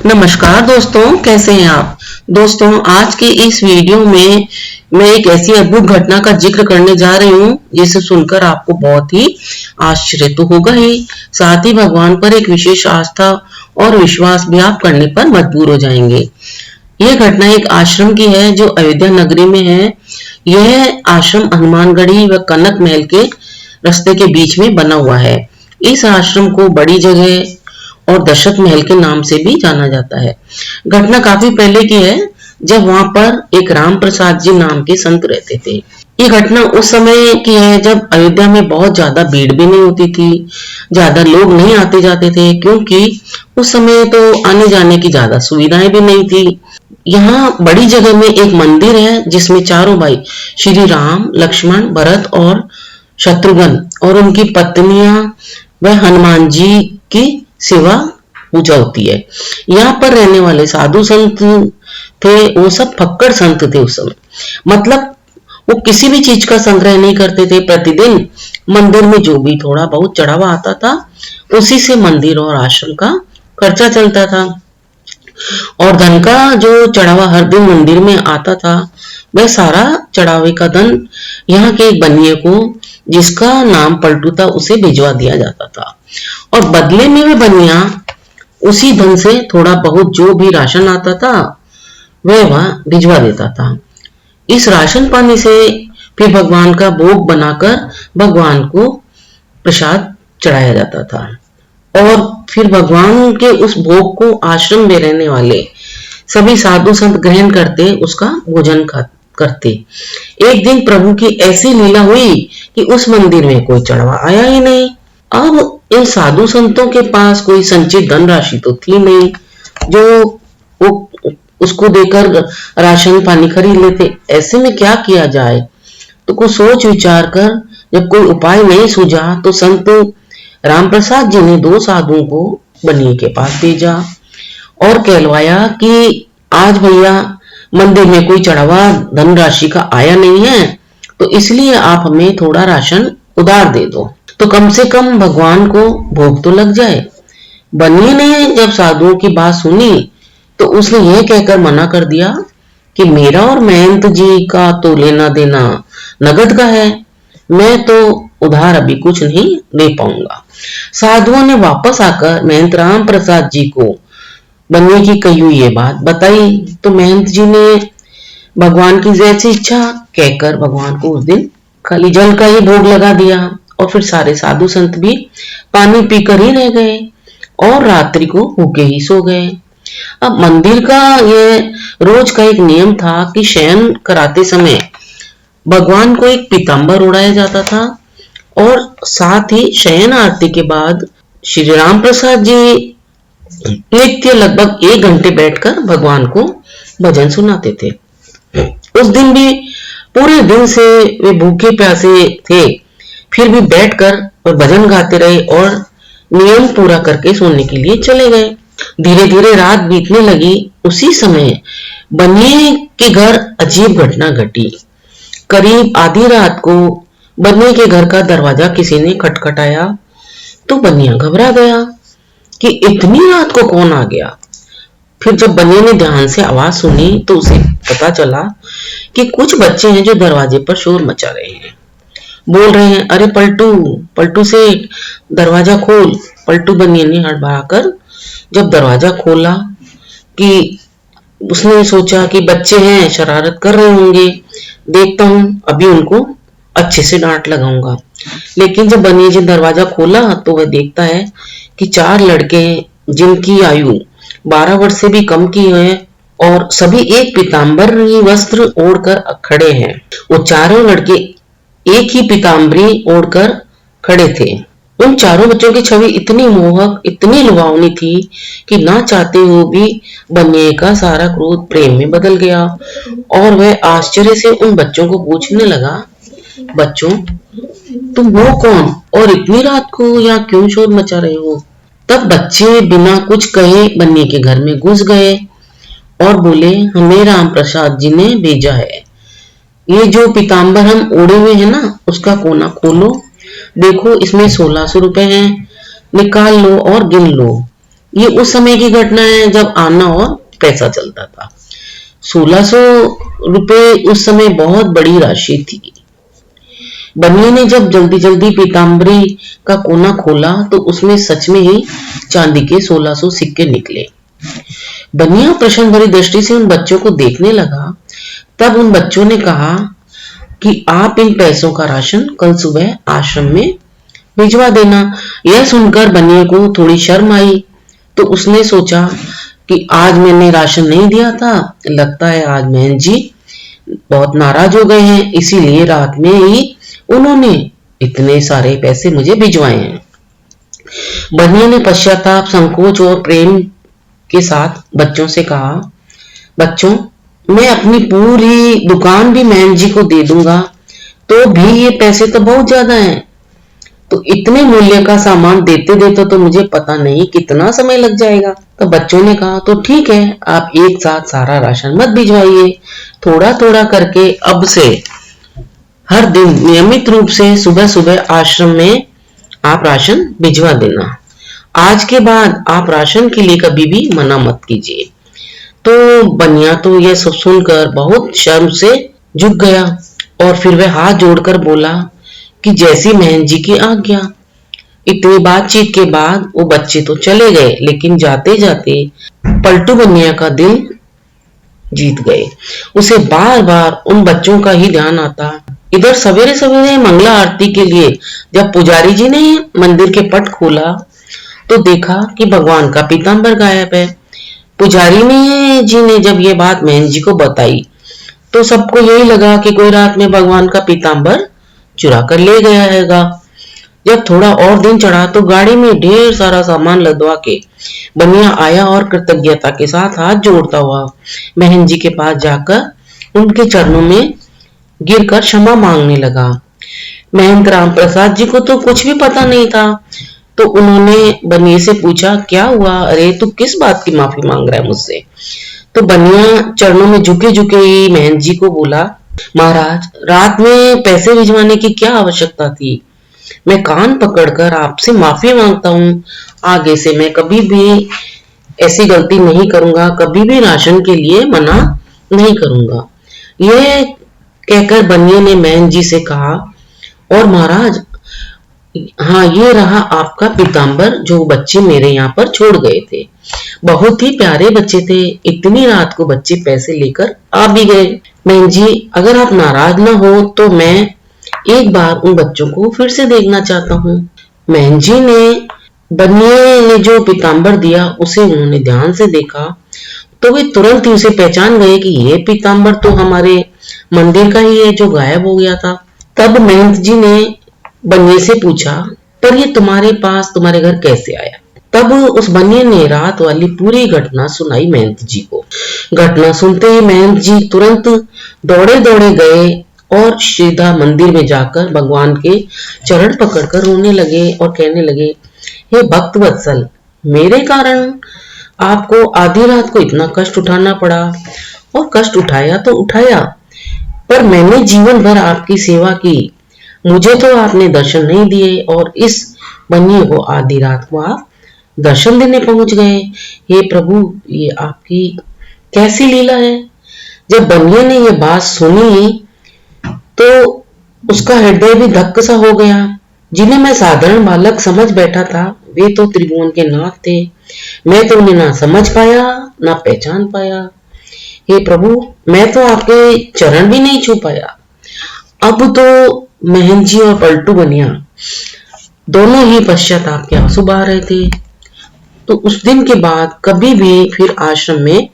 नमस्कार दोस्तों, कैसे हैं आप। दोस्तों, आज की इस वीडियो में मैं एक ऐसी अद्भुत घटना का जिक्र करने जा रही हूँ जिसे सुनकर आपको बहुत ही आश्चर्य तो होगा ही, साथ ही भगवान पर एक विशेष आस्था और विश्वास भी आप करने पर मजबूर हो जाएंगे। यह घटना एक आश्रम की है जो अयोध्या नगरी में है। यह आश्रम हनुमानगढ़ी व कनक महल के रास्ते के बीच में बना हुआ है। इस आश्रम को बड़ी जगह और दशरथ महल के नाम से भी जाना जाता है। घटना काफी पहले की है, जब वहां पर एक राम प्रसाद जी नाम के संत रहते थे। ये घटना उस समय की है जब अयोध्या में बहुत ज्यादा भीड़ भी नहीं होती थी, ज्यादा लोग नहीं आते जाते थे, क्योंकि उस समय तो आने जाने की ज्यादा सुविधाएं भी नहीं थी। यहाँ बड़ी जगह में एक मंदिर है जिसमें चारों भाई श्री राम, लक्ष्मण, भरत और शत्रुघ्न और उनकी पत्नियां व हनुमान जी की सेवा पूजा होती है। यहाँ पर रहने वाले साधु संत थे, वो सब फक्कड़ संत थे उस समय। मतलब वो किसी भी चीज का संग्रह नहीं करते थे। प्रतिदिन मंदिर में जो भी थोड़ा बहुत चढ़ावा आता था, उसी से मंदिर और आश्रम का खर्चा चलता था। और धन का जो चढ़ावा हर दिन मंदिर में आता था, वह सारा चढ़ावे का धन यहाँ के एक बनिए को, जिसका नाम पलटू था, उसे भिजवा दिया जाता था। और बदले में वह बनिया उसी धन से थोड़ा बहुत जो भी राशन आता था वह वहां भिजवा देता था। इस राशन पानी से फिर भगवान का भोग बनाकर भगवान को प्रसाद चढ़ाया जाता था। और फिर भगवान के उस भोग को आश्रम में रहने वाले सभी साधु संत ग्रहण करते, उसका भोजन करते। एक दिन प्रभु की ऐसी लीला हुई कि उस मंदिर में कोई चढ़ावा आया ही नहीं। अब इन साधु संतों के पास कोई संचित धनराशि तो थी नहीं जो वो उसको देकर राशन पानी खरीद लेते। ऐसे में क्या किया जाए, तो कुछ सोच विचार कर जब कोई उपाय नहीं सूझा, तो संत राम प्रसाद जी ने दो साधुओं को बनिए के पास भेजा और कहलवाया कि आज भैया मंदिर में कोई चढ़ावा धनराशि का आया नहीं है, तो इसलिए आप हमें थोड़ा राशन उधार दे दो, तो कम से कम भगवान को भोग तो लग जाए। बनिए ने जब साधुओं की बात सुनी तो उसने यह कहकर मना कर दिया कि मेरा और महंत जी का तो लेना देना नगद का है, मैं तो उधार अभी कुछ नहीं दे पाऊंगा। साधुओं ने वापस आकर महंत राम प्रसाद जी को बनिए की कही हुई ये बात बताई, तो महंत जी ने भगवान की जैसी इच्छा कहकर भगवान को उस दिन खाली जल का ही भोग लगा दिया। और फिर सारे साधु संत भी पानी पीकर ही रह गए और रात्रि को भूखे ही सो गए। अब मंदिर का ये रोज का एक नियम था कि शयन कराते समय भगवान को एक पीताम्बर उड़ाया जाता था और साथ ही शयन आरती के बाद श्री राम प्रसाद जी नित्य लगभग 1 घंटे बैठकर भगवान को भजन सुनाते थे। उस दिन भी पूरे दिन से वे भूखे प्यासे थे, फिर भी बैठकर और भजन गाते रहे और नियम पूरा करके सोने के लिए चले गए। धीरे धीरे रात बीतने लगी। उसी समय बनिए के घर अजीब घटना घटी। करीब आधी रात को बनिए के घर का दरवाजा किसी ने खटखटाया, तो बनिया घबरा गया कि इतनी रात को कौन आ गया। फिर जब बनिए ने ध्यान से आवाज सुनी तो उसे पता चला कि कुछ बच्चे हैं जो दरवाजे पर शोर मचा रहे हैं, बोल रहे हैं, अरे पलटू, पलटू से दरवाजा खोल। पलटू बनिए ने हड़बड़ाकर जब दरवाजा खोला कि उसने सोचा कि बच्चे हैं, शरारत कर रहे होंगे, देखता हूं अभी उनको अच्छे से डांट लगाऊंगा। लेकिन जब बनिए जी दरवाजा खोला तो वह देखता है कि 4 लड़के जिनकी आयु 12 वर्ष से भी कम की है और सभी एक पीताम्बरी वस्त्र ओढ़कर खड़े हैं। वो चारों लड़के एक ही पीताम्बरी ओढ़कर खड़े थे। उन चारों बच्चों की छवि इतनी मोहक, इतनी लुभावनी थी कि ना चाहते हुए भी बनिए का सारा क्रोध प्रेम में बदल गया और वह आश्चर्य से उन बच्चों को पूछने लगा, बच्चों तुम हो कौन और इतनी रात को यहाँ क्यों शोर मचा रहे हो। तब बच्चे बिना कुछ कहे बनिए के घर में घुस गए और बोले, हमें राम प्रसाद जी ने भेजा है। ये जो पीताम्बर हम ओढ़े हुए हैं ना, उसका कोना खोलो, देखो इसमें 1600 रुपए हैं, निकाल लो और गिन लो। ये उस समय की घटना है जब आना और पैसा चलता था। 1600 रुपए उस समय बहुत बड़ी राशि थी। बनिए ने जब जल्दी जल्दी पीताम्बरी का कोना खोला तो उसमें सच में ही चांदी के 1600 सिक्के निकले। बनिया प्रश्न भरी दृष्टि से उन बच्चों को देखने लगा। तब उन बच्चों ने कहा कि आप इन पैसों का राशन कल सुबह आश्रम में भिजवा देना। यह सुनकर बनिए को थोड़ी शर्म आई, तो उसने सोचा कि आज मैंने राशन नहीं दिया था, लगता है आज बहन जी बहुत नाराज हो गए हैं, इसीलिए रात में ही उन्होंने इतने सारे पैसे मुझे भिजवाए हैं। बनिए ने पश्चाताप, संकोच और प्रेम के साथ बच्चों से कहा, बच्चों मैं अपनी पूरी दुकान भी बहन जी को दे दूंगा, तो भी ये पैसे तो बहुत ज्यादा हैं। तो इतने मूल्य का सामान देते देते तो मुझे पता नहीं कितना समय लग जाएगा। तो बच्चों ने कहा तो ठीक है, आप एक साथ सारा राशन मत भिजवाइए, थोड़ा थोड़ा करके अब से हर दिन नियमित रूप से सुबह सुबह आश्रम में आप राशन भिजवा देना। आज के बाद आप राशन के लिए कभी भी मना मत कीजिए। तो बनिया तो यह सब सुनकर बहुत शर्म से झुक गया और फिर वह हाथ जोड़कर बोला कि जैसी बहन जी की आज्ञा। इतनी बातचीत के बाद वो बच्चे तो चले गए, लेकिन जाते जाते पलटू बनिया का दिल जीत गए। उसे बार बार उन बच्चों का ही ध्यान आता। इधर सवेरे सवेरे मंगला आरती के लिए जब पुजारी जी ने मंदिर के पट खोला तो देखा कि भगवान का पीताम्बर गायब है। पुजारी जी ने जब ये बात बहन जी को बताई तो सबको यही लगा कि कोई रात में भगवान का पीताम्बर चुरा कर ले गया हैगा। जब थोड़ा और दिन चढ़ा तो गाड़ी में ढेर सारा सामान लदवा के बनिया आया और कृतज्ञता के साथ हाथ जोड़ता हुआ बहन जी के पास जाकर उनके चरणों में गिरकर क्षमा मांगने लगा। महंत राम प्रसाद जी को तो कुछ भी पता नहीं था, तो उन्होंने बनिए से पूछा, क्या हुआ? अरे तू किस बात की माफी मांग रहा है मुझसे? तो बनिया चरणों में झुके झुके ही महंत जी को बोला, महाराज रात में पैसे भिजवाने की क्या आवश्यकता थी? मैं कान पकड़कर आपसे माफी मांगता हूँ। आगे से मैं कभी भी ऐसी गलती नहीं करूंगा, कभी भी राशन के लिए मना नहीं करूंगा। ये कहकर बनिए ने महंत जी से कहा, और महाराज हाँ, ये रहा आपका पीताम्बर जो बच्चे मेरे यहाँ पर छोड़ गए थे। बहुत ही प्यारे बच्चे थे। इतनी रात को बच्चे पैसे लेकर आ भी गए। बहन जी अगर आप नाराज ना हो तो मैं एक बार उन बच्चों को फिर से देखना चाहता हूँ। बहन जी ने बनिए ने जो पीताम्बर दिया उसे उन्होंने ध्यान से देखा तो वे तुरंत ही उसे पहचान गए कि ये पीताम्बर तो हमारे मंदिर का ही है जो गायब हो गया था। तब महंत जी ने बनिए से पूछा, पर ये तुम्हारे पास तुम्हारे घर कैसे आया? तब उस बनिए ने रात वाली पूरी घटना सुनाई महंत जी को। घटना सुनते ही महंत जी तुरंत दौड़े दौड़े गए और सीधा मंदिर में जाकर भगवान के चरण पकड़कर रोने लगे और कहने लगे, हे भक्त वत्सल, मेरे कारण आपको आधी रात को इतना कष्ट उठाना पड़ा, और कष्ट उठाया तो उठाया, पर मैंने जीवन भर आपकी सेवा की, मुझे तो आपने दर्शन नहीं दिए और इस बनिए को आधी रात को आप दर्शन देने पहुंच गए। हे प्रभु, ये आपकी कैसी लीला है? जब बनिए ने ये बात सुनी तो उसका हृदय भी धक्क सा हो गया। जिन्हें मैं साधारण बालक समझ बैठा था वे तो त्रिभुवन के नाथ थे। मैं तो उन्हें ना समझ पाया ना पहचान पाया। हे प्रभु, मैं तो आपके चरण भी नहीं छू पाया। अब तो महंत जी और पलटू बनिया दोनों ही पश्चाताप के आंसू बहा रहे थे। तो उस दिन के बाद कभी भी फिर आश्रम में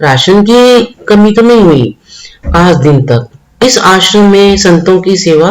राशन की कमी तो नहीं हुई। आज दिन तक इस आश्रम में संतों की सेवा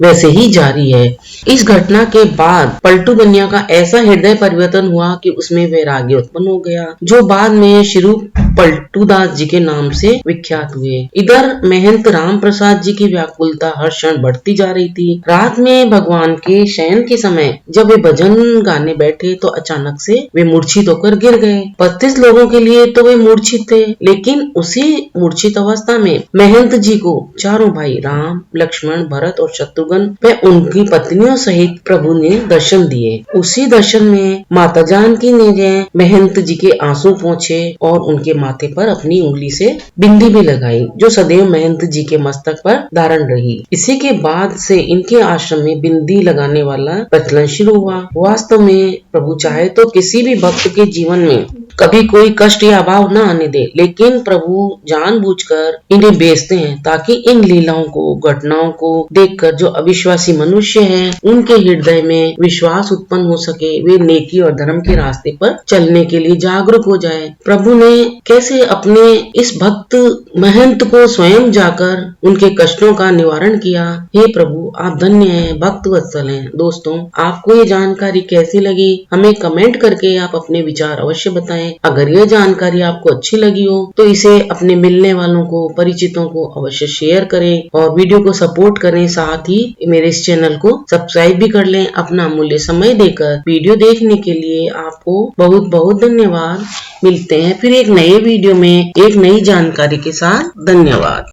वैसे ही जारी है। इस घटना के बाद पलटू बनिया का ऐसा हृदय परिवर्तन हुआ कि उसमें वैराग्य उत्पन्न हो गया, जो बाद में शुरू पलटू दास जी के नाम से विख्यात हुए। इधर महंत राम प्रसाद जी की व्याकुलता हर क्षण बढ़ती जा रही थी। रात में भगवान के शयन के समय जब वे भजन गाने बैठे तो अचानक से वे मूर्छित होकर गिर गए। 35 लोगों के लिए तो वे मूर्छित थे, लेकिन उसी मूर्छित अवस्था में महंत जी को चारों भाई राम, लक्ष्मण, भरत और शत्रुघ्न व उनकी पत्नियों सहित प्रभु ने दर्शन दिए। उसी दर्शन में माता जानकी ने महंत जी के आंसू पोंछे और उनके माथे पर अपनी उंगली से बिंदी भी लगाई, जो सदैव महंत जी के मस्तक पर धारण रही। इसी के बाद से इनके आश्रम में बिंदी लगाने वाला प्रचलन शुरू हुआ। वास्तव में प्रभु चाहे तो किसी भी भक्त के जीवन में कभी कोई कष्ट या अभाव न आने दे, लेकिन प्रभु जानबूझकर इन्हें बेचते हैं ताकि इन लीलाओं को, घटनाओं को देखकर जो अविश्वासी मनुष्य हैं, उनके हृदय में विश्वास उत्पन्न हो सके, वे नेकी और धर्म के रास्ते पर चलने के लिए जागरूक हो जाए। प्रभु ने कैसे अपने इस भक्त महंत को स्वयं जाकर उनके कष्टों का निवारण किया। हे प्रभु, आप धन्य हैं, भक्त वत्सल हैं। दोस्तों, आपको ये जानकारी कैसी लगी, हमें कमेंट करके आप अपने विचार अवश्य बताएं। अगर यह जानकारी आपको अच्छी लगी हो तो इसे अपने मिलने वालों को, परिचितों को अवश्य शेयर करें और वीडियो को सपोर्ट करें। साथ ही मेरे इस चैनल को सब्सक्राइब भी कर लें। अपना अमूल्य समय देकर वीडियो देखने के लिए आपको बहुत बहुत धन्यवाद। मिलते हैं फिर एक नए वीडियो में एक नई जानकारी के साथ। धन्यवाद।